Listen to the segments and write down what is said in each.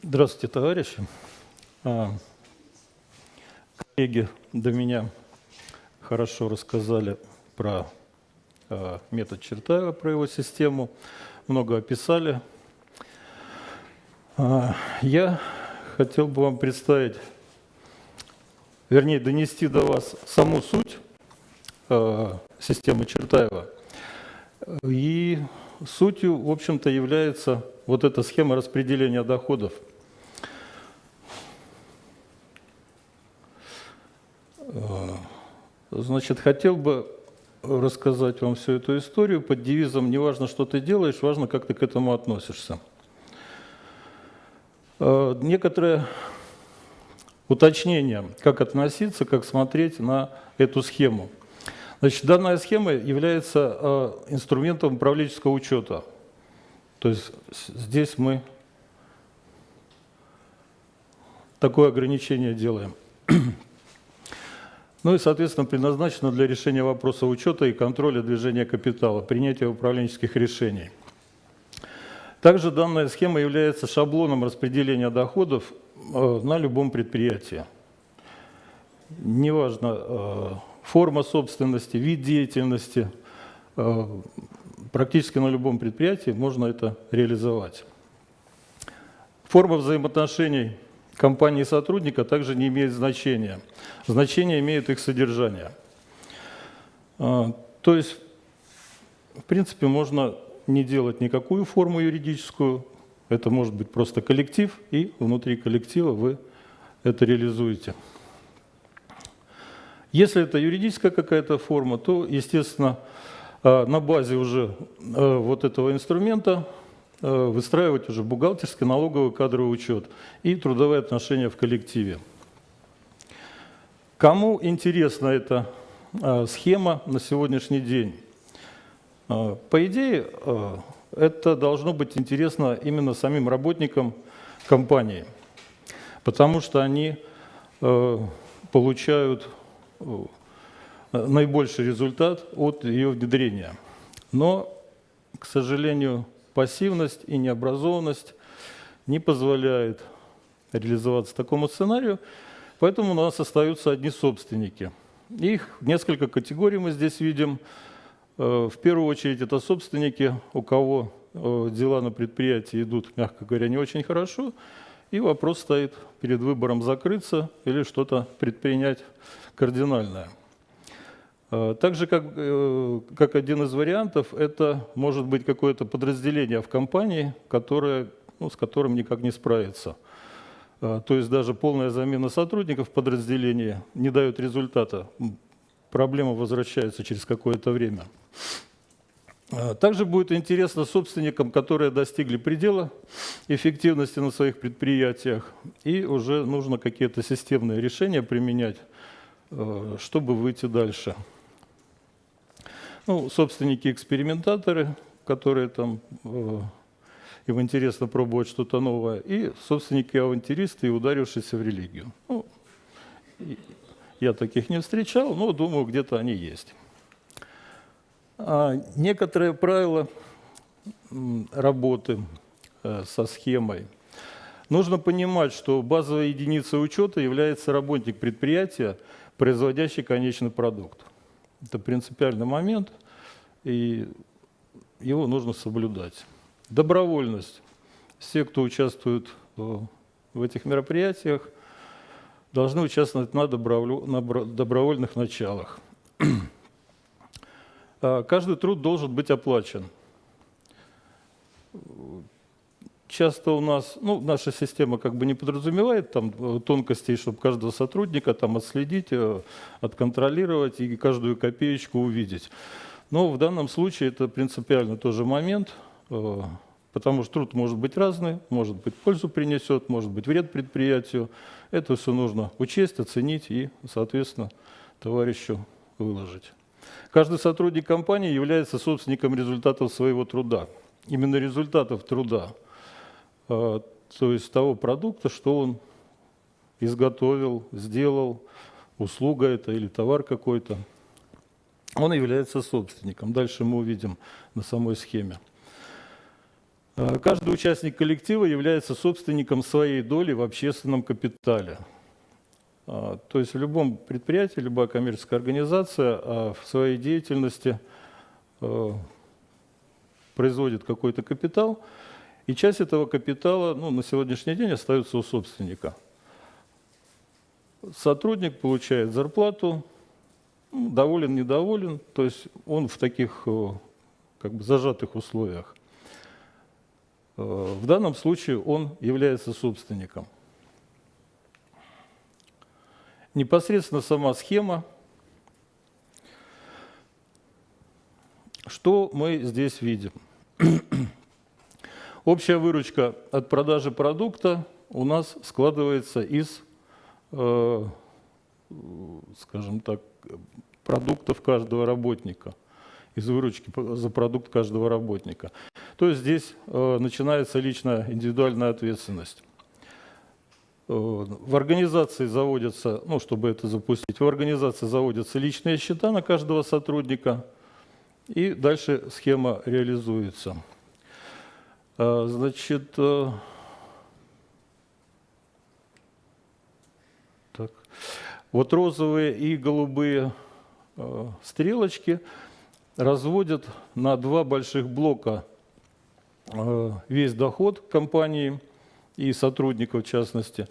Здравствуйте, товарищи. А, Коллеги до меня хорошо рассказали про метод Чертаева, про его систему, много описали. Я хотел бы вам представить, вернее, донести до вас саму суть системы Чертаева. И сутью, в общем-то, является вот эта схема распределения доходов. Значит, хотел бы рассказать вам всю эту историю под девизом «Не важно, что ты делаешь, важно, как ты к этому относишься». Некоторые уточнения, как относиться, как смотреть на эту схему. Значит, данная схема является инструментом управленческого учета. То есть здесь мы такое ограничение делаем. Ну и, соответственно, предназначена для решения вопроса учета и контроля движения капитала, принятия управленческих решений. Также данная схема является шаблоном распределения доходов на любом предприятии. Неважно, форма собственности, вид деятельности, практически на любом предприятии можно это реализовать. Форма взаимоотношений компании и сотрудника также не имеет значения. Значение имеет их содержание. То есть, в принципе, можно не делать никакую форму юридическую. Это может быть просто коллектив, и внутри коллектива вы это реализуете. Если это юридическая какая-то форма, то, естественно, на базе уже вот этого инструмента выстраивать уже бухгалтерский, налоговый, кадровый учет и трудовые отношения в коллективе. Кому интересна эта схема на сегодняшний день? По идее, это должно быть интересно именно самим работникам компании, потому что они получают наибольший результат от ее внедрения. Но, к сожалению, пассивность и необразованность не позволяет реализоваться такому сценарию, поэтому у нас остаются одни собственники. Их несколько категорий мы здесь видим. В первую очередь это собственники, у кого дела на предприятии идут, мягко говоря, не очень хорошо, и вопрос стоит перед выбором закрыться или что-то предпринять кардинальное. Также, как один из вариантов, это может быть какое-то подразделение в компании, с которым никак не справится. То есть даже полная замена сотрудников в подразделении не дает результата. Проблема возвращается через какое-то время. Также будет интересно собственникам, которые достигли предела эффективности на своих предприятиях, и уже нужно какие-то системные решения применять, чтобы выйти дальше. Собственники-экспериментаторы, которые там им интересно пробовать что-то новое, и собственники-авантюристы, и ударившиеся в религию. Я таких не встречал, но думаю, где-то они есть. Некоторые правила работы со схемой. Нужно понимать, что базовой единицей учета является работник предприятия, производящий конечный продукт. Это принципиальный момент, и его нужно соблюдать. Добровольность. Все, кто участвует в этих мероприятиях, должны участвовать на добровольных началах. Каждый труд должен быть оплачен. Часто у нас, наша система не подразумевает там тонкостей, чтобы каждого сотрудника там отследить, отконтролировать и каждую копеечку увидеть. Но в данном случае это принципиально тоже момент, потому что труд может быть разный, может быть пользу принесет, может быть вред предприятию. Это все нужно учесть, оценить и, соответственно, товарищу выложить. Каждый сотрудник компании является собственником результатов своего труда. Именно результатов труда. То есть того продукта, что он изготовил, сделал, услуга это или товар какой-то, он является собственником. Дальше мы увидим на самой схеме. Каждый участник коллектива является собственником своей доли в общественном капитале. То есть в любом предприятии, любая коммерческая организация в своей деятельности производит какой-то капитал, и часть этого капитала на сегодняшний день остается у собственника. Сотрудник получает зарплату, доволен, недоволен, то есть он в таких зажатых условиях. В данном случае он является собственником. Непосредственно сама схема. Что мы здесь видим? Общая выручка от продажи продукта у нас складывается из, скажем так, продуктов каждого работника, из выручки за продукт каждого работника. То есть здесь начинается личная индивидуальная ответственность. В организации заводятся, чтобы это запустить, в организации заводятся личные счета на каждого сотрудника, и дальше схема реализуется. Значит, так. Вот розовые и голубые стрелочки разводят на два больших блока весь доход компании и сотрудников в частности.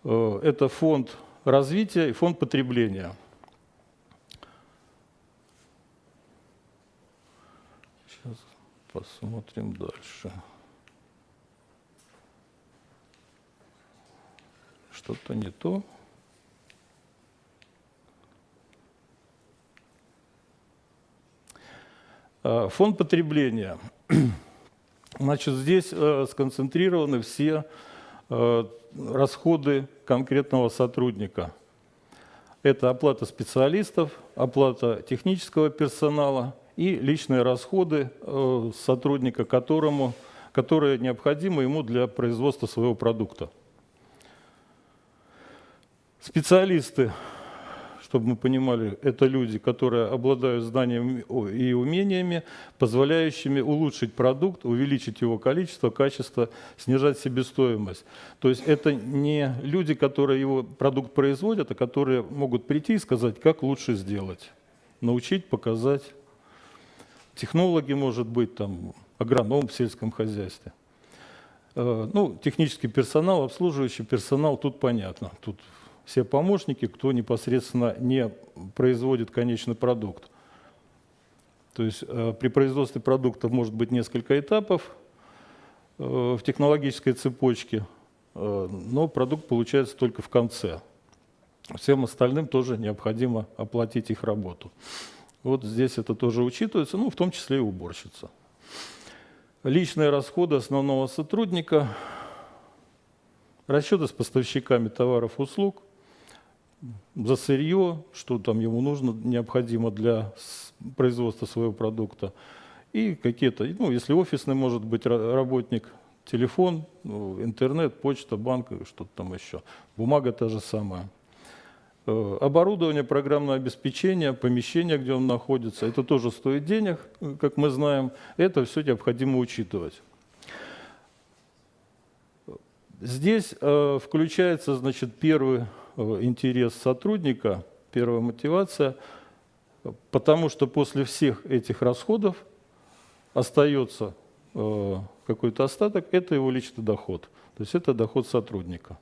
Это фонд развития и фонд потребления. Сейчас посмотрим дальше. Что-то не то. Фонд потребления. Значит, здесь сконцентрированы все расходы конкретного сотрудника. Это оплата специалистов, оплата технического персонала и личные расходы сотрудника, которые необходимы ему для производства своего продукта. Специалисты, чтобы мы понимали, это люди, которые обладают знаниями и умениями, позволяющими улучшить продукт, увеличить его количество, качество, снижать себестоимость. То есть это не люди, которые его продукт производят, а которые могут прийти и сказать, как лучше сделать, научить, показать. Технологи, может быть, там, агроном в сельском хозяйстве. Технический персонал, обслуживающий персонал, тут понятно. Тут все помощники, кто непосредственно не производит конечный продукт. То есть при производстве продуктов может быть несколько этапов в технологической цепочке, но продукт получается только в конце. Всем остальным тоже необходимо оплатить их работу. Вот здесь это тоже учитывается, в том числе и уборщица. Личные расходы основного сотрудника, расчеты с поставщиками товаров и услуг, за сырье, что там ему нужно, необходимо для производства своего продукта. И какие-то, если офисный может быть работник, телефон, интернет, почта, банк, что-то там еще. Бумага та же самая. Оборудование, программное обеспечение, помещение, где он находится, это тоже стоит денег, как мы знаем. Это все необходимо учитывать. Здесь включается, значит, первый интерес сотрудника, первая мотивация, потому что после всех этих расходов остается какой-то остаток, это его личный доход. То есть это доход сотрудника.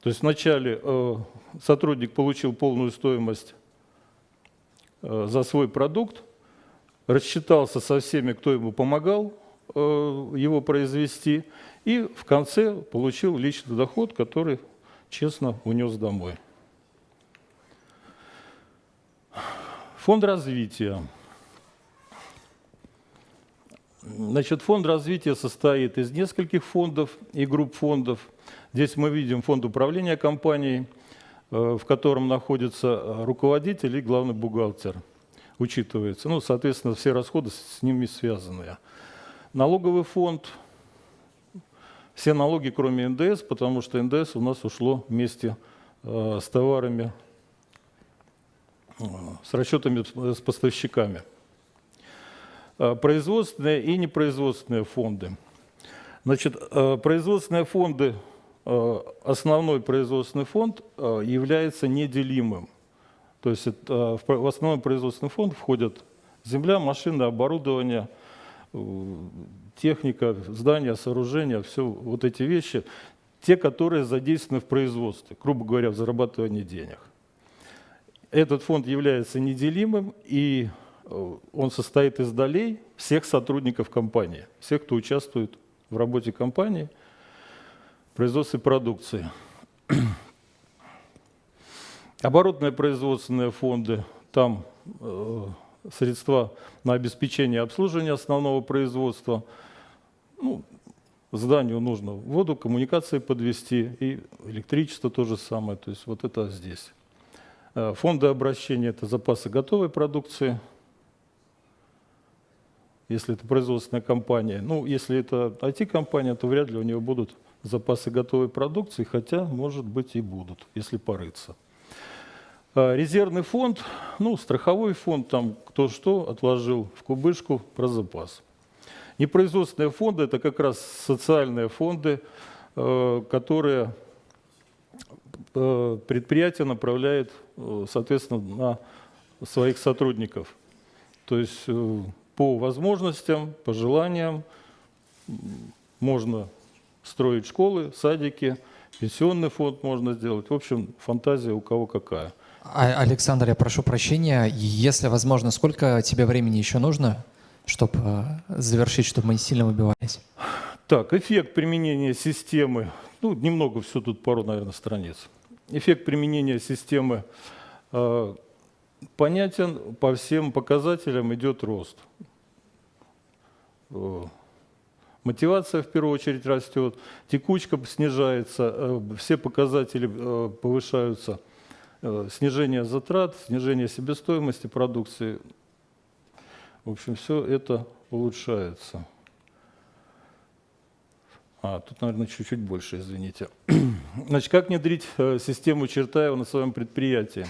То есть вначале сотрудник получил полную стоимость за свой продукт, рассчитался со всеми, кто ему помогал его произвести, и в конце получил личный доход, который честно унес домой. Фонд развития. Значит, фонд развития состоит из нескольких фондов и групп фондов. Здесь мы видим фонд управления компанией, в котором находится руководитель и главный бухгалтер. Учитывается. Соответственно, все расходы с ними связанные. Налоговый фонд. Все налоги, кроме НДС, потому что НДС у нас ушло вместе с товарами, с расчетами с поставщиками. производственные и непроизводственные фонды. Значит, производственные фонды, основной производственный фонд является неделимым. То есть в основной производственный фонд входят земля, машины, оборудование, техника, здания, сооружения, все вот эти вещи, те, которые задействованы в производстве, грубо говоря, в зарабатывании денег. Этот фонд является неделимым, и он состоит из долей всех сотрудников компании, всех, кто участвует в работе компании, в производстве продукции. Оборотные производственные фонды, там средства на обеспечение обслуживания основного производства. Ну, зданию нужно воду, коммуникации подвести, и электричество то же самое. То есть вот это здесь. Фонды обращения – это запасы готовой продукции, если это производственная компания. Ну, если это IT-компания, то вряд ли у нее будут запасы готовой продукции, хотя, может быть, и будут, если порыться. Резервный фонд, ну, страховой фонд, там кто что отложил в кубышку про запас. Непроизводственные фонды – это как раз социальные фонды, которые предприятие направляет, соответственно, на своих сотрудников. То есть по возможностям, по желаниям можно строить школы, садики, пенсионный фонд можно сделать. В общем, фантазия у кого какая. Александр, я прошу прощения, если возможно, сколько тебе времени еще нужно, чтобы завершить, чтобы мы не сильно выбивались? Так, эффект применения системы, ну, немного, все тут пару, наверное, страниц. Эффект применения системы понятен, по всем показателям идет рост. Мотивация, в первую очередь, растет, текучка снижается, все показатели повышаются. Снижение затрат, снижение себестоимости продукции. В общем, все это улучшается. Тут, наверное, чуть-чуть больше, извините. Значит, как внедрить систему Чертаева на своем предприятии?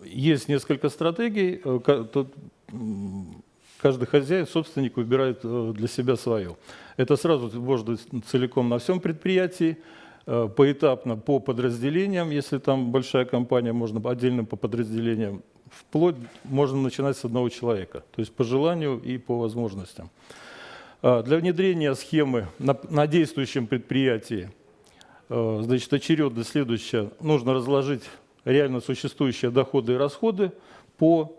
Есть несколько стратегий. Каждый хозяин, собственник выбирает для себя свою. Это сразу можно целиком на всем предприятии, поэтапно по подразделениям, если там большая компания, можно отдельно по подразделениям, вплоть можно начинать с одного человека, то есть по желанию и по возможностям. Для внедрения схемы на действующем предприятии, значит, очередность следующая, нужно разложить реально существующие доходы и расходы по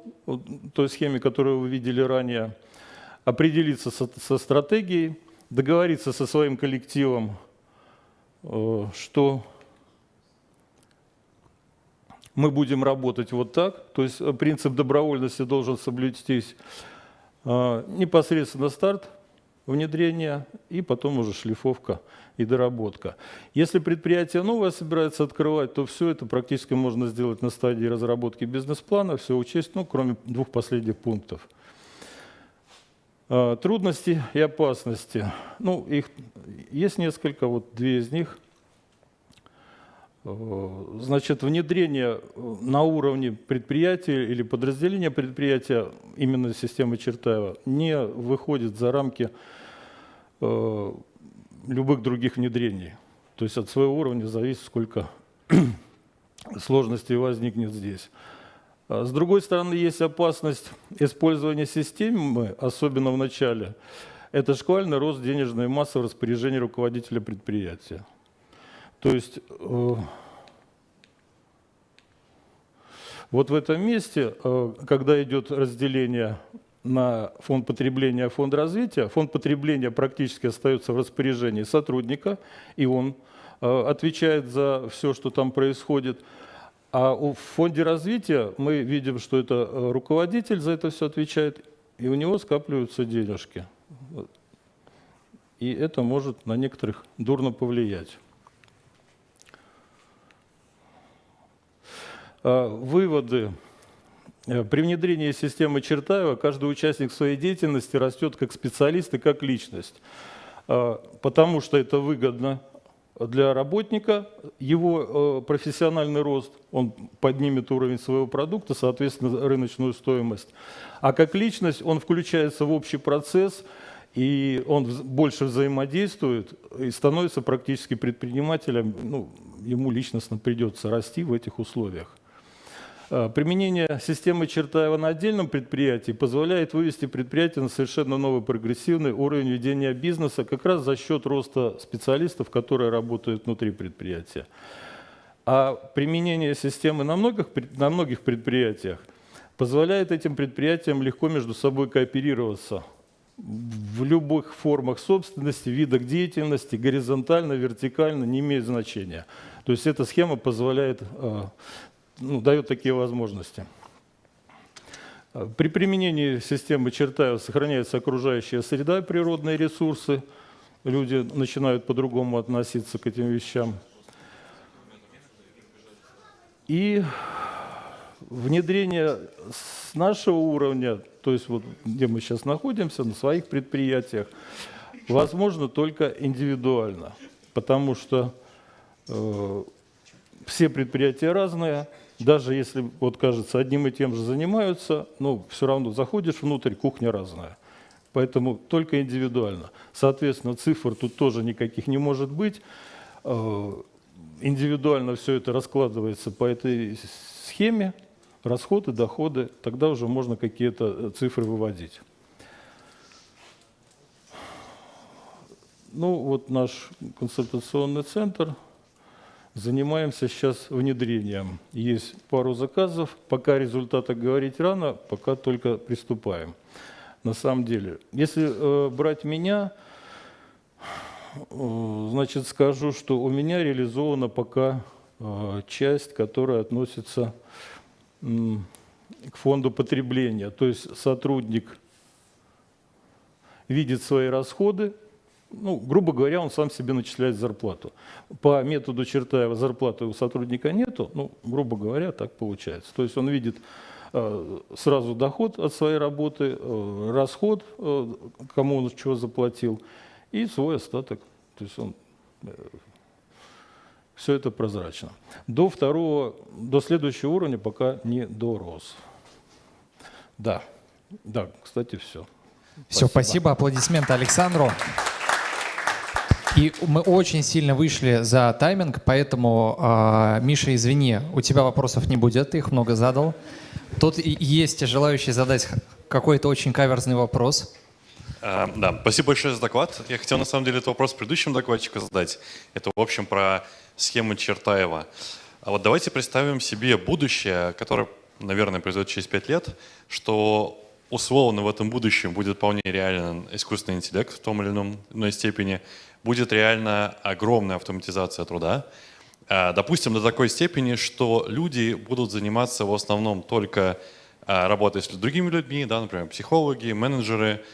той схеме, которую вы видели ранее, определиться со стратегией, договориться со своим коллективом, что мы будем работать вот так, то есть принцип добровольности должен соблюстись, непосредственно старт внедрения и потом уже шлифовка и доработка. Если предприятие новое собирается открывать, то все это практически можно сделать на стадии разработки бизнес-плана, все учесть, ну, кроме двух последних пунктов. Трудности и опасности. Ну, их есть несколько, вот две из них. Значит, внедрение на уровне предприятия или подразделения предприятия именно системы Чертаева не выходит за рамки любых других внедрений. То есть от своего уровня зависит, сколько сложностей возникнет здесь. С другой стороны, есть опасность использования системы, особенно в начале. Это шквальный рост денежной массы в распоряжении руководителя предприятия. То есть вот в этом месте, когда идет разделение на фонд потребления и фонд развития, фонд потребления практически остается в распоряжении сотрудника, и он отвечает за все, что там происходит. А в фонде развития мы видим, что это руководитель за это все отвечает, и у него скапливаются денежки. И это может на некоторых дурно повлиять. Выводы. При внедрении системы Чертаева каждый участник своей деятельности растет как специалист и как личность, потому что это выгодно для работника, его профессиональный рост, он поднимет уровень своего продукта, соответственно, рыночную стоимость. А как личность он включается в общий процесс, и он больше взаимодействует и становится практически предпринимателем. Ну, ему личностно придется расти в этих условиях. Применение системы Чертаева на отдельном предприятии позволяет вывести предприятие на совершенно новый прогрессивный уровень ведения бизнеса как раз за счет роста специалистов, которые работают внутри предприятия. А применение системы на многих предприятиях позволяет этим предприятиям легко между собой кооперироваться в любых формах собственности, видах деятельности, горизонтально, вертикально, не имеет значения. То есть эта схема позволяет, дает такие возможности. При применении системы Чертаева сохраняется окружающая среда и природные ресурсы. Люди начинают по-другому относиться к этим вещам. И внедрение с нашего уровня, то есть вот где мы сейчас находимся, на своих предприятиях, возможно только индивидуально, потому что все предприятия разные, даже если, вот кажется, одним и тем же занимаются, но все равно заходишь внутрь, кухня разная. Поэтому только индивидуально. Соответственно, цифр тут тоже никаких не может быть. Индивидуально все это раскладывается по этой схеме, расходы, доходы, тогда уже можно какие-то цифры выводить. Ну вот наш консультационный центр. Занимаемся сейчас внедрением. Есть пару заказов. Пока результаты говорить рано, пока только приступаем. На самом деле, если брать меня, значит, скажу, что у меня реализована пока часть, которая относится к фонду потребления. То есть сотрудник видит свои расходы, грубо говоря, он сам себе начисляет зарплату. По методу Чертаева зарплаты у сотрудника нету, грубо говоря, так получается. То есть он видит сразу доход от своей работы, расход, кому он чего заплатил, и свой остаток. То есть он все это прозрачно. До следующего уровня пока не дорос. Да, кстати, все. Все, спасибо. Аплодисменты Александру. И мы очень сильно вышли за тайминг, поэтому, Миша, извини, у тебя вопросов не будет, ты их много задал. Тут есть желающие задать какой-то очень каверзный вопрос. Да, спасибо большое за доклад. Я хотел, на самом деле, этот вопрос предыдущему докладчику задать. Это, в общем, про схему Чертаева. А вот давайте представим себе будущее, которое, наверное, произойдет через 5 лет, что условно в этом будущем будет вполне реален искусственный интеллект в том или иной степени, будет реально огромная автоматизация труда. Допустим, до такой степени, что люди будут заниматься в основном только работой с другими людьми, да, например, психологи, менеджеры,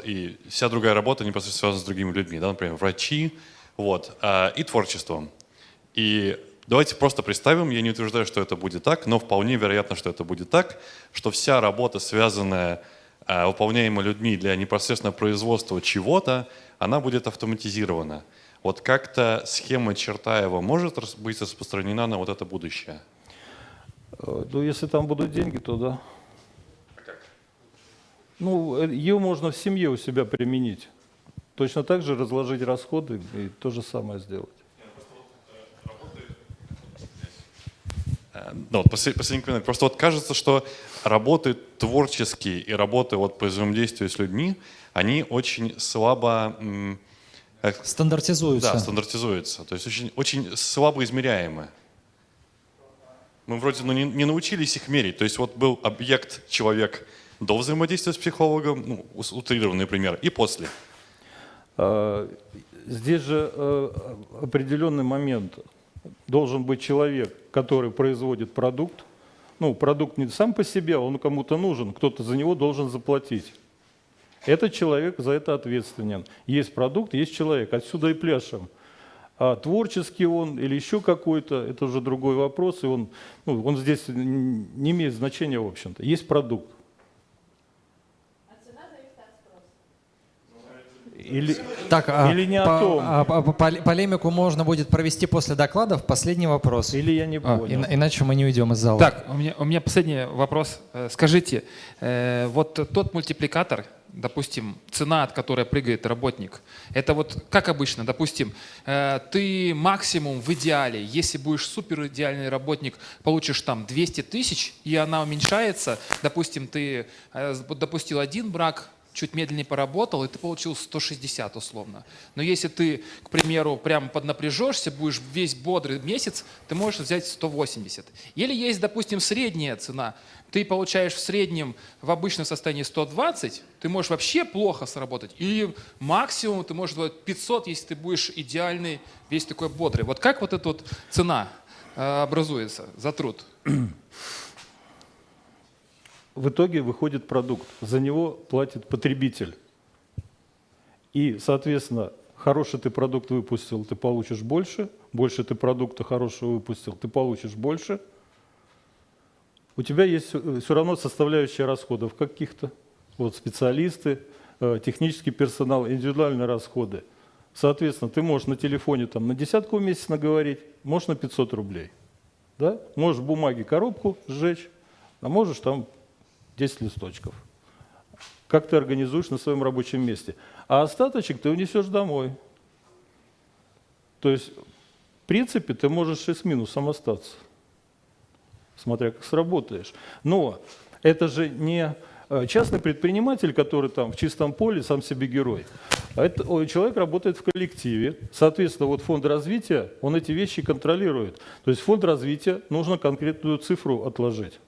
и вся другая работа непосредственно связана с другими людьми, да, например, врачи, и творчеством. И давайте просто представим, я не утверждаю, что это будет так, но вполне вероятно, что это будет так, что вся работа, связанная, выполняемая людьми для непосредственно производства чего-то, она будет автоматизирована. Вот как-то схема Чертаева может быть распространена на вот это будущее? Если там будут деньги, то да. Ее можно в семье у себя применить. Точно так же разложить расходы и то же самое сделать. Последний комментарий. Просто кажется, что работы творческие и работы по взаимодействию с людьми, они очень слабо стандартизуются. Да, стандартизуются. То есть очень, очень слабо измеряемы. Мы вроде не научились их мерить. То есть был объект человек до взаимодействия с психологом, утрированный пример, и после. Здесь же определенный момент. Должен быть человек, который производит продукт. Продукт не сам по себе, он кому-то нужен, кто-то за него должен заплатить. Этот человек за это ответственен. Есть продукт, есть человек, отсюда и пляшем. А творческий он или еще какой-то, это уже другой вопрос, и он здесь не имеет значения, в общем-то. Есть продукт. Или, Так, или не о том, полемику можно будет провести после докладов. Последний вопрос. или я не понял. Иначе мы не уйдем из зала. Так, у меня последний вопрос. Скажите, вот тот мультипликатор, допустим, цена, от которой прыгает работник, это вот как обычно, допустим, ты максимум в идеале, если будешь супер идеальный работник, получишь там 200 тысяч, и она уменьшается, допустим, ты допустил один брак, чуть медленнее поработал, и ты получил 160 условно. Но если ты, к примеру, прям поднапряжешься, будешь весь бодрый месяц, ты можешь взять 180. Или есть, допустим, средняя цена. Ты получаешь в среднем в обычном состоянии 120, ты можешь вообще плохо сработать. Или максимум ты можешь делать 500, если ты будешь идеальный, весь такой бодрый. Вот как вот эта вот цена образуется за труд? В итоге выходит продукт, за него платит потребитель. И, соответственно, хороший ты продукт выпустил, ты получишь больше, больше ты продукта хорошего выпустил, ты получишь больше. У тебя есть все равно составляющая расходов каких-то, вот специалисты, технический персонал, индивидуальные расходы. Соответственно, ты можешь на телефоне там, на десятку в месяц наговорить, можешь на 500 рублей. Да? Можешь в бумаге коробку сжечь, а можешь там 10 листочков. Как ты организуешь на своем рабочем месте. А остаточек ты унесешь домой. То есть, в принципе, ты можешь и с минусом остаться, смотря как сработаешь. Но это же не частный предприниматель, который там в чистом поле сам себе герой. А это, человек работает в коллективе. Соответственно, вот фонд развития, он эти вещи контролирует. То есть фонд развития нужно конкретную цифру отложить.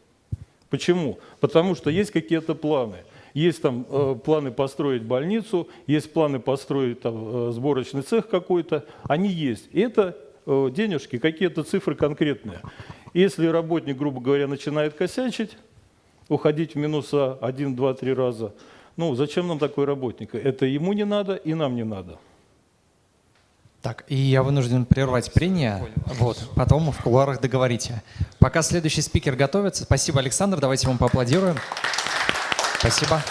Почему? Потому что есть какие-то планы. Есть там планы построить больницу, есть планы построить там, сборочный цех какой-то. Они есть. И это денежки, какие-то цифры конкретные. Если работник, грубо говоря, начинает косячить, уходить в минуса 1, 2, 3 раза, ну зачем нам такой работник? Это ему не надо и нам не надо. Так, и я вынужден прервать прения, вот, потом в кулуарах договорите. Пока следующий спикер готовится. Спасибо, Александр, давайте ему поаплодируем. Спасибо.